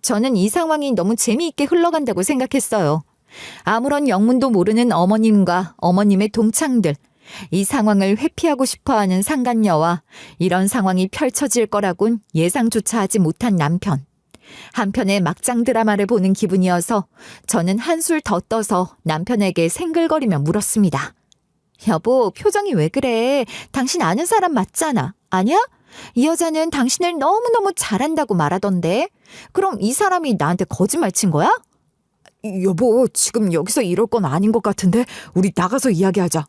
저는 이 상황이 너무 재미있게 흘러간다고 생각했어요. 아무런 영문도 모르는 어머님과 어머님의 동창들, 이 상황을 회피하고 싶어하는 상간녀와 이런 상황이 펼쳐질 거라곤 예상조차 하지 못한 남편. 한편의 막장 드라마를 보는 기분이어서 저는 한술 더 떠서 남편에게 생글거리며 물었습니다. 여보, 표정이 왜 그래? 당신 아는 사람 맞잖아. 아니야? 이 여자는 당신을 너무너무 잘한다고 말하던데. 그럼 이 사람이 나한테 거짓말 친 거야? 여보, 지금 여기서 이럴 건 아닌 것 같은데 우리 나가서 이야기하자.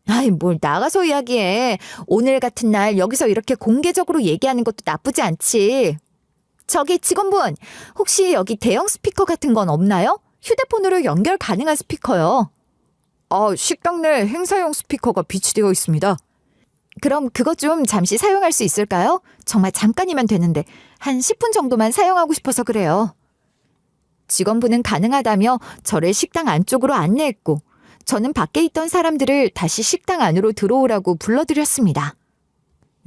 아이, 뭘 나가서 이야기해. 오늘 같은 날 여기서 이렇게 공개적으로 얘기하는 것도 나쁘지 않지. 저기 직원분, 혹시 여기 대형 스피커 같은 건 없나요? 휴대폰으로 연결 가능한 스피커요. 식당 내 행사용 스피커가 비치되어 있습니다. 그럼 그것 좀 잠시 사용할 수 있을까요? 정말 잠깐이면 되는데 한 10분 정도만 사용하고 싶어서 그래요. 직원분은 가능하다며 저를 식당 안쪽으로 안내했고 저는 밖에 있던 사람들을 다시 식당 안으로 들어오라고 불러들였습니다.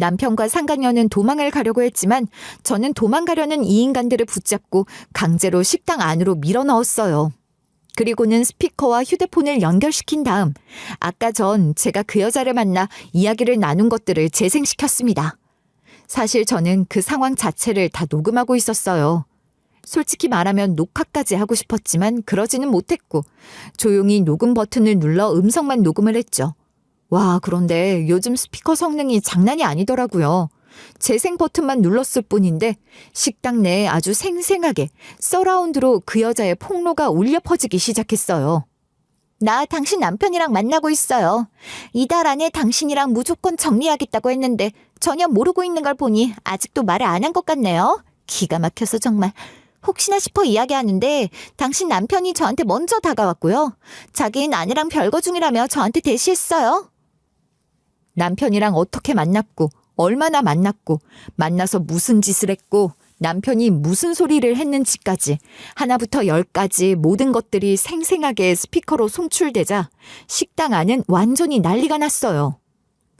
남편과 상간녀는 도망을 가려고 했지만 저는 도망가려는 이 인간들을 붙잡고 강제로 식당 안으로 밀어 넣었어요. 그리고는 스피커와 휴대폰을 연결시킨 다음 아까 전 제가 그 여자를 만나 이야기를 나눈 것들을 재생시켰습니다. 사실 저는 그 상황 자체를 다 녹음하고 있었어요. 솔직히 말하면 녹화까지 하고 싶었지만 그러지는 못했고 조용히 녹음 버튼을 눌러 음성만 녹음을 했죠. 와, 그런데 요즘 스피커 성능이 장난이 아니더라고요. 재생 버튼만 눌렀을 뿐인데 식당 내에 아주 생생하게 서라운드로 그 여자의 폭로가 울려 퍼지기 시작했어요. 나 당신 남편이랑 만나고 있어요. 이달 안에 당신이랑 무조건 정리하겠다고 했는데 전혀 모르고 있는 걸 보니 아직도 말을 안 한 것 같네요. 기가 막혀서 정말. 혹시나 싶어 이야기하는데 당신 남편이 저한테 먼저 다가왔고요. 자기는 아내랑 별거 중이라며 저한테 대시했어요. 남편이랑 어떻게 만났고 얼마나 만났고 만나서 무슨 짓을 했고 남편이 무슨 소리를 했는지까지 하나부터 열까지 모든 것들이 생생하게 스피커로 송출되자 식당 안은 완전히 난리가 났어요.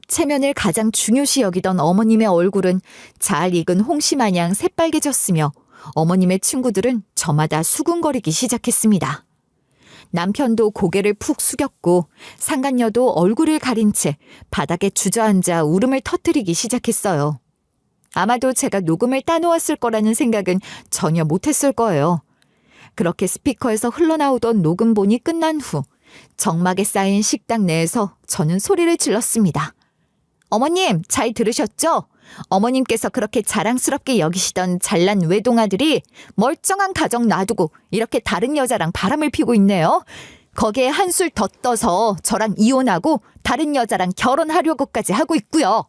체면을 가장 중요시 여기던 어머님의 얼굴은 잘 익은 홍시 마냥 새빨개졌으며 어머님의 친구들은 저마다 수군거리기 시작했습니다. 남편도 고개를 푹 숙였고 상간녀도 얼굴을 가린 채 바닥에 주저앉아 울음을 터뜨리기 시작했어요. 아마도 제가 녹음을 따놓았을 거라는 생각은 전혀 못했을 거예요. 그렇게 스피커에서 흘러나오던 녹음본이 끝난 후 적막에 쌓인 식당 내에서 저는 소리를 질렀습니다. 어머님, 잘 들으셨죠? 어머님께서 그렇게 자랑스럽게 여기시던 잘난 외동아들이 멀쩡한 가정 놔두고 이렇게 다른 여자랑 바람을 피고 있네요. 거기에 한술 더 떠서 저랑 이혼하고 다른 여자랑 결혼하려고까지 하고 있고요.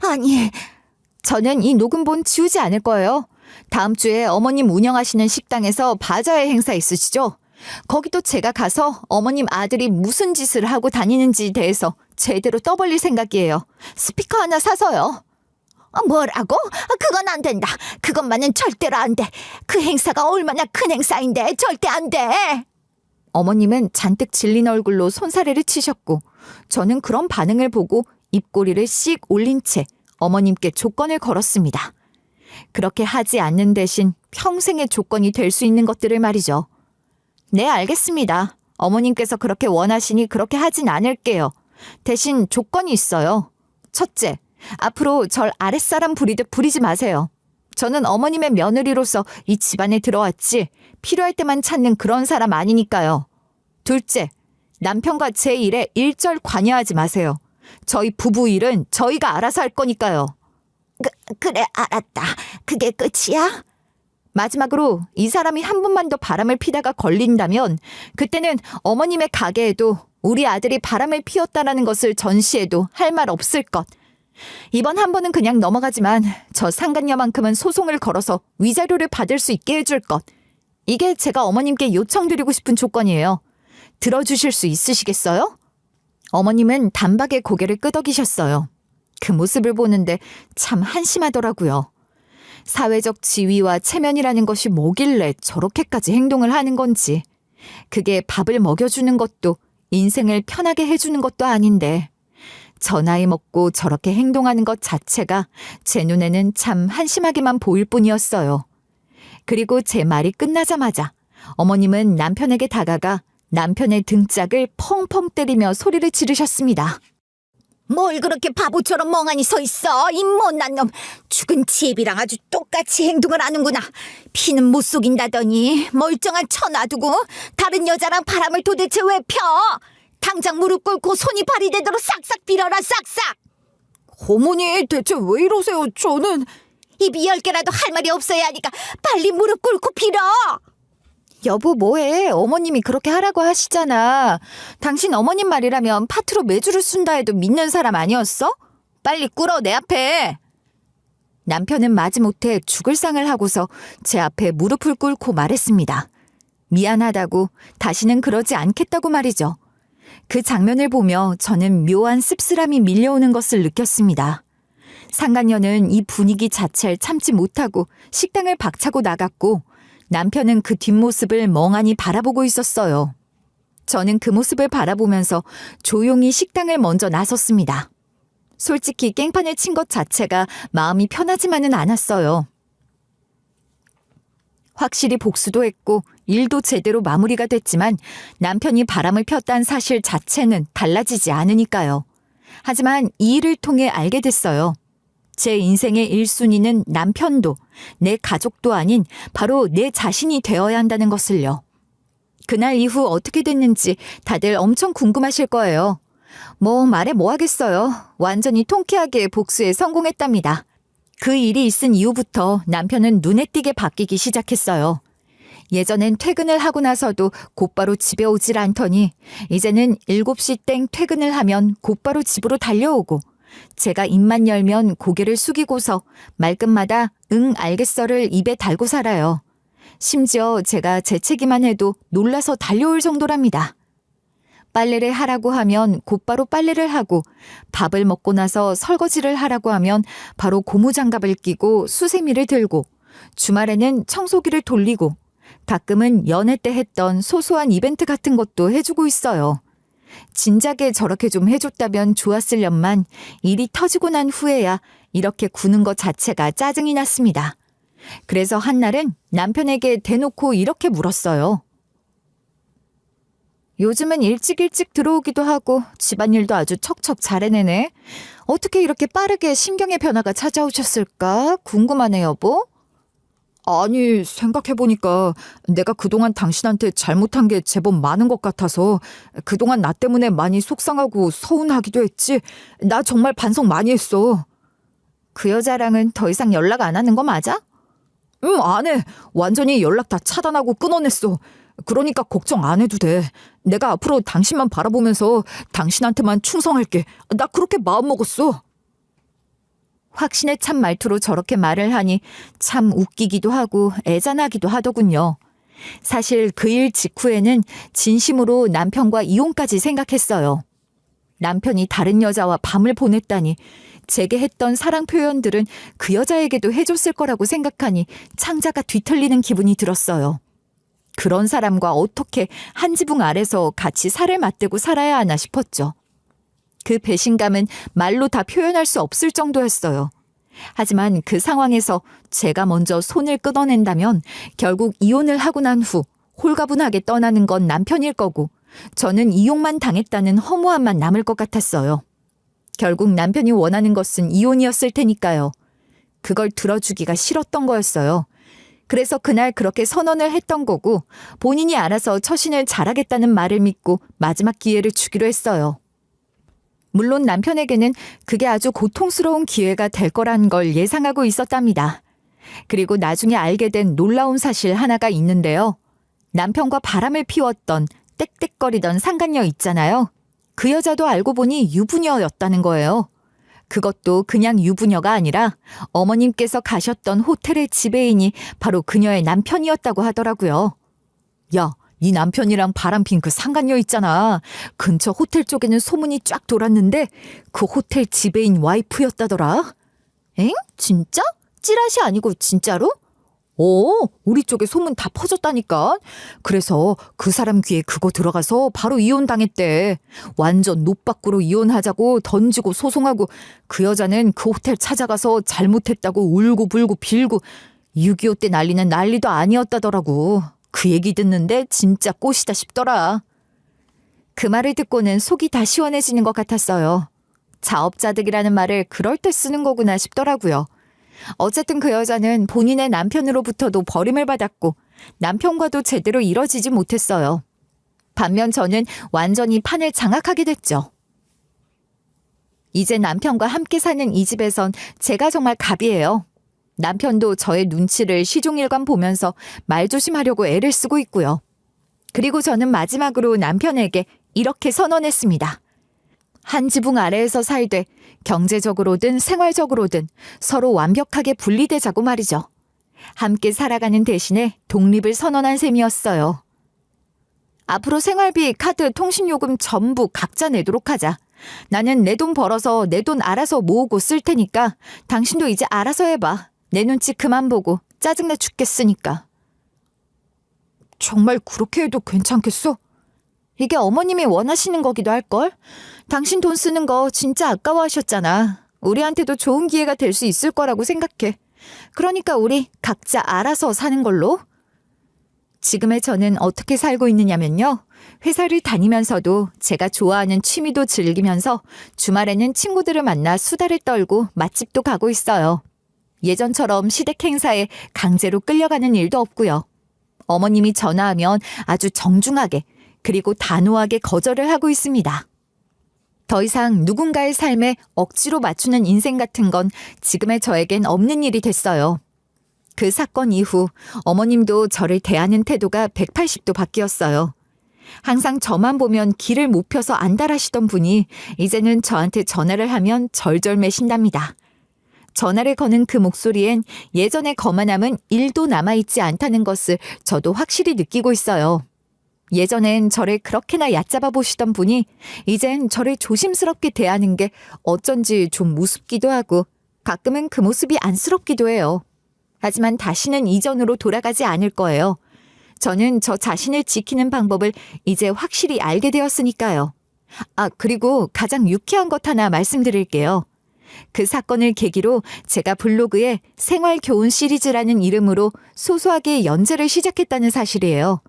아니, 저는 이 녹음본 지우지 않을 거예요. 다음 주에 어머님 운영하시는 식당에서 바자회 행사 있으시죠? 거기도 제가 가서 어머님 아들이 무슨 짓을 하고 다니는지 대해서 제대로 떠벌릴 생각이에요. 스피커 하나 사서요. 뭐라고? 그건 안 된다. 그것만은 절대로 안 돼. 그 행사가 얼마나 큰 행사인데 절대 안 돼. 어머님은 잔뜩 질린 얼굴로 손사래를 치셨고 저는 그런 반응을 보고 입꼬리를 씩 올린 채 어머님께 조건을 걸었습니다. 그렇게 하지 않는 대신 평생의 조건이 될 수 있는 것들을 말이죠. 네, 알겠습니다. 어머님께서 그렇게 원하시니 그렇게 하진 않을게요. 대신 조건이 있어요. 첫째, 앞으로 절 아랫사람 부리듯 부리지 마세요. 저는 어머님의 며느리로서 이 집안에 들어왔지 필요할 때만 찾는 그런 사람 아니니까요. 둘째, 남편과 제 일에 일절 관여하지 마세요. 저희 부부 일은 저희가 알아서 할 거니까요. 그래, 알았다. 그게 끝이야? 마지막으로 이 사람이 한 번만 더 바람을 피다가 걸린다면 그때는 어머님의 가게에도 우리 아들이 바람을 피웠다라는 것을 전시해도 할 말 없을 것. 이번 한 번은 그냥 넘어가지만 저 상간녀만큼은 소송을 걸어서 위자료를 받을 수 있게 해줄 것. 이게 제가 어머님께 요청드리고 싶은 조건이에요. 들어주실 수 있으시겠어요? 어머님은 단박에 고개를 끄덕이셨어요. 그 모습을 보는데 참 한심하더라고요. 사회적 지위와 체면이라는 것이 뭐길래 저렇게까지 행동을 하는 건지. 그게 밥을 먹여주는 것도 인생을 편하게 해주는 것도 아닌데 저 나이 먹고 저렇게 행동하는 것 자체가 제 눈에는 참 한심하게만 보일 뿐이었어요. 그리고 제 말이 끝나자마자 어머님은 남편에게 다가가 남편의 등짝을 펑펑 때리며 소리를 지르셨습니다. 뭘 그렇게 바보처럼 멍하니 서 있어? 이 못난 놈. 죽은 집이랑 아주 똑같이 행동을 하는구나. 피는 못 속인다더니 멀쩡한 처 놔두고 다른 여자랑 바람을 도대체 왜 펴? 당장 무릎 꿇고 손이 발이 되도록 싹싹 빌어라, 싹싹. 어머니, 대체 왜 이러세요? 저는... 입이 10개라도 할 말이 없어야 하니까 빨리 무릎 꿇고 빌어. 여보 뭐해? 어머님이 그렇게 하라고 하시잖아. 당신 어머님 말이라면 파트로 매주를 쓴다 해도 믿는 사람 아니었어? 빨리 꿇어 내 앞에. 남편은 마지못해 죽을 상을 하고서 제 앞에 무릎을 꿇고 말했습니다. 미안하다고 다시는 그러지 않겠다고 말이죠. 그 장면을 보며 저는 묘한 씁쓸함이 밀려오는 것을 느꼈습니다. 상간녀는 이 분위기 자체를 참지 못하고 식당을 박차고 나갔고 남편은 그 뒷모습을 멍하니 바라보고 있었어요. 저는 그 모습을 바라보면서 조용히 식당을 먼저 나섰습니다. 솔직히 깽판을 친 것 자체가 마음이 편하지만은 않았어요. 확실히 복수도 했고 일도 제대로 마무리가 됐지만 남편이 바람을 폈다는 사실 자체는 달라지지 않으니까요. 하지만 이 일을 통해 알게 됐어요. 제 인생의 1순위는 남편도 내 가족도 아닌 바로 내 자신이 되어야 한다는 것을요. 그날 이후 어떻게 됐는지 다들 엄청 궁금하실 거예요. 뭐 말해 뭐 하겠어요. 완전히 통쾌하게 복수에 성공했답니다. 그 일이 있은 이후부터 남편은 눈에 띄게 바뀌기 시작했어요. 예전엔 퇴근을 하고 나서도 곧바로 집에 오질 않더니 이제는 7시 땡 퇴근을 하면 곧바로 집으로 달려오고 제가 입만 열면 고개를 숙이고서 말끝마다 응 알겠어를 입에 달고 살아요. 심지어 제가 재채기만 해도 놀라서 달려올 정도랍니다. 빨래를 하라고 하면 곧바로 빨래를 하고 밥을 먹고 나서 설거지를 하라고 하면 바로 고무장갑을 끼고 수세미를 들고 주말에는 청소기를 돌리고 가끔은 연애 때 했던 소소한 이벤트 같은 것도 해주고 있어요. 진작에 저렇게 좀 해줬다면 좋았을련만 일이 터지고 난 후에야 이렇게 구는 것 자체가 짜증이 났습니다. 그래서 한날은 남편에게 대놓고 이렇게 물었어요. 요즘은 일찍 들어오기도 하고 집안일도 아주 척척 잘 해내네. 어떻게 이렇게 빠르게 심경의 변화가 찾아오셨을까? 궁금하네 여보. 아니, 생각해보니까 내가 그동안 당신한테 잘못한 게 제법 많은 것 같아서 그동안 나 때문에 많이 속상하고 서운하기도 했지. 나 정말 반성 많이 했어. 그 여자랑은 더 이상 연락 안 하는 거 맞아? 안 해. 완전히 연락 다 차단하고 끊어냈어. 그러니까 걱정 안 해도 돼. 내가 앞으로 당신만 바라보면서 당신한테만 충성할게. 나 그렇게 마음먹었어. 확신에 찬 말투로 저렇게 말을 하니 참 웃기기도 하고 애잔하기도 하더군요. 사실 그 일 직후에는 진심으로 남편과 이혼까지 생각했어요. 남편이 다른 여자와 밤을 보냈다니 제게 했던 사랑 표현들은 그 여자에게도 해줬을 거라고 생각하니 창자가 뒤틀리는 기분이 들었어요. 그런 사람과 어떻게 한 지붕 아래서 같이 살을 맞대고 살아야 하나 싶었죠. 그 배신감은 말로 다 표현할 수 없을 정도였어요. 하지만 그 상황에서 제가 먼저 손을 끊어낸다면 결국 이혼을 하고 난 후 홀가분하게 떠나는 건 남편일 거고 저는 이용만 당했다는 허무함만 남을 것 같았어요. 결국 남편이 원하는 것은 이혼이었을 테니까요. 그걸 들어주기가 싫었던 거였어요. 그래서 그날 그렇게 선언을 했던 거고 본인이 알아서 처신을 잘하겠다는 말을 믿고 마지막 기회를 주기로 했어요. 물론 남편에게는 그게 아주 고통스러운 기회가 될 거란 걸 예상하고 있었답니다. 그리고 나중에 알게 된 놀라운 사실 하나가 있는데요. 남편과 바람을 피웠던 떽떽거리던 상간녀 있잖아요. 그 여자도 알고 보니 유부녀였다는 거예요. 그것도 그냥 유부녀가 아니라 어머님께서 가셨던 호텔의 지배인이 바로 그녀의 남편이었다고 하더라고요. 야, 네 남편이랑 바람핀 그 상간녀 있잖아. 근처 호텔 쪽에는 소문이 쫙 돌았는데 그 호텔 지배인 와이프였다더라. 엥? 진짜? 찌라시 아니고 진짜로? 우리 쪽에 소문 다 퍼졌다니까. 그래서 그 사람 귀에 그거 들어가서 바로 이혼당했대. 완전 노빠꾸로 이혼하자고 던지고 소송하고 그 여자는 그 호텔 찾아가서 잘못했다고 울고 불고 빌고 6.25 때 난리는 난리도 아니었다더라고. 그 얘기 듣는데 진짜 꽃이다 싶더라. 그 말을 듣고는 속이 다 시원해지는 것 같았어요. 자업자득이라는 말을 그럴 때 쓰는 거구나 싶더라고요. 어쨌든 그 여자는 본인의 남편으로부터도 버림을 받았고 남편과도 제대로 이뤄지지 못했어요. 반면 저는 완전히 판을 장악하게 됐죠. 이제 남편과 함께 사는 이 집에선 제가 정말 갑이에요. 남편도 저의 눈치를 시종일관 보면서 말조심하려고 애를 쓰고 있고요. 그리고 저는 마지막으로 남편에게 이렇게 선언했습니다. 한 지붕 아래에서 살되 경제적으로든 생활적으로든 서로 완벽하게 분리되자고 말이죠. 함께 살아가는 대신에 독립을 선언한 셈이었어요. 앞으로 생활비, 카드, 통신요금 전부 각자 내도록 하자. 나는 내 돈 벌어서 내 돈 알아서 모으고 쓸 테니까 당신도 이제 알아서 해봐. 내 눈치 그만 보고 짜증나 죽겠으니까. 정말 그렇게 해도 괜찮겠어? 이게 어머님이 원하시는 거기도 할걸? 당신 돈 쓰는 거 진짜 아까워하셨잖아. 우리한테도 좋은 기회가 될 수 있을 거라고 생각해. 그러니까 우리 각자 알아서 사는 걸로. 지금의 저는 어떻게 살고 있느냐면요. 회사를 다니면서도 제가 좋아하는 취미도 즐기면서 주말에는 친구들을 만나 수다를 떨고 맛집도 가고 있어요. 예전처럼 시댁 행사에 강제로 끌려가는 일도 없고요. 어머님이 전화하면 아주 정중하게 그리고 단호하게 거절을 하고 있습니다. 더 이상 누군가의 삶에 억지로 맞추는 인생 같은 건 지금의 저에겐 없는 일이 됐어요. 그 사건 이후 어머님도 저를 대하는 태도가 180도 바뀌었어요. 항상 저만 보면 길을 못 펴서 안달하시던 분이 이제는 저한테 전화를 하면 절절매신답니다. 전화를 거는 그 목소리엔 예전의 거만함은 1도 남아있지 않다는 것을 저도 확실히 느끼고 있어요. 예전엔 저를 그렇게나 얕잡아 보시던 분이 이젠 저를 조심스럽게 대하는 게 어쩐지 좀 우습기도 하고 가끔은 그 모습이 안쓰럽기도 해요. 하지만 다시는 이전으로 돌아가지 않을 거예요. 저는 저 자신을 지키는 방법을 이제 확실히 알게 되었으니까요. 그리고 가장 유쾌한 것 하나 말씀드릴게요. 그 사건을 계기로 제가 블로그에 생활교훈 시리즈라는 이름으로 소소하게 연재를 시작했다는 사실이에요.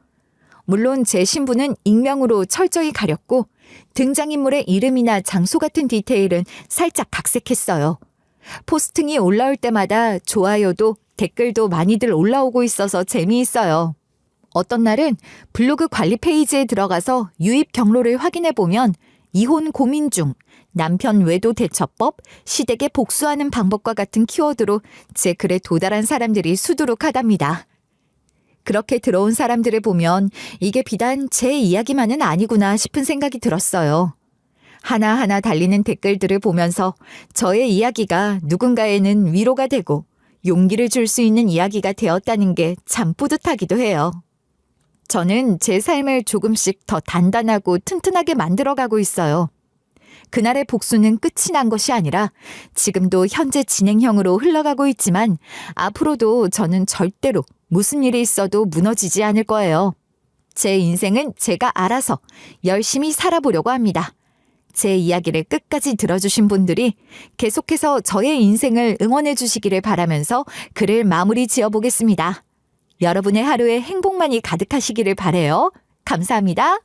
물론 제 신분은 익명으로 철저히 가렸고 등장인물의 이름이나 장소 같은 디테일은 살짝 각색했어요. 포스팅이 올라올 때마다 좋아요도 댓글도 많이들 올라오고 있어서 재미있어요. 어떤 날은 블로그 관리 페이지에 들어가서 유입 경로를 확인해 보면 이혼 고민 중, 남편 외도 대처법, 시댁에 복수하는 방법과 같은 키워드로 제 글에 도달한 사람들이 수두룩하답니다. 그렇게 들어온 사람들을 보면 이게 비단 제 이야기만은 아니구나 싶은 생각이 들었어요. 하나하나 달리는 댓글들을 보면서 저의 이야기가 누군가에는 위로가 되고 용기를 줄 수 있는 이야기가 되었다는 게 참 뿌듯하기도 해요. 저는 제 삶을 조금씩 더 단단하고 튼튼하게 만들어가고 있어요. 그날의 복수는 끝이 난 것이 아니라 지금도 현재 진행형으로 흘러가고 있지만 앞으로도 저는 절대로 무슨 일이 있어도 무너지지 않을 거예요. 제 인생은 제가 알아서 열심히 살아보려고 합니다. 제 이야기를 끝까지 들어주신 분들이 계속해서 저의 인생을 응원해 주시기를 바라면서 글을 마무리 지어보겠습니다. 여러분의 하루에 행복만이 가득하시기를 바라요. 감사합니다.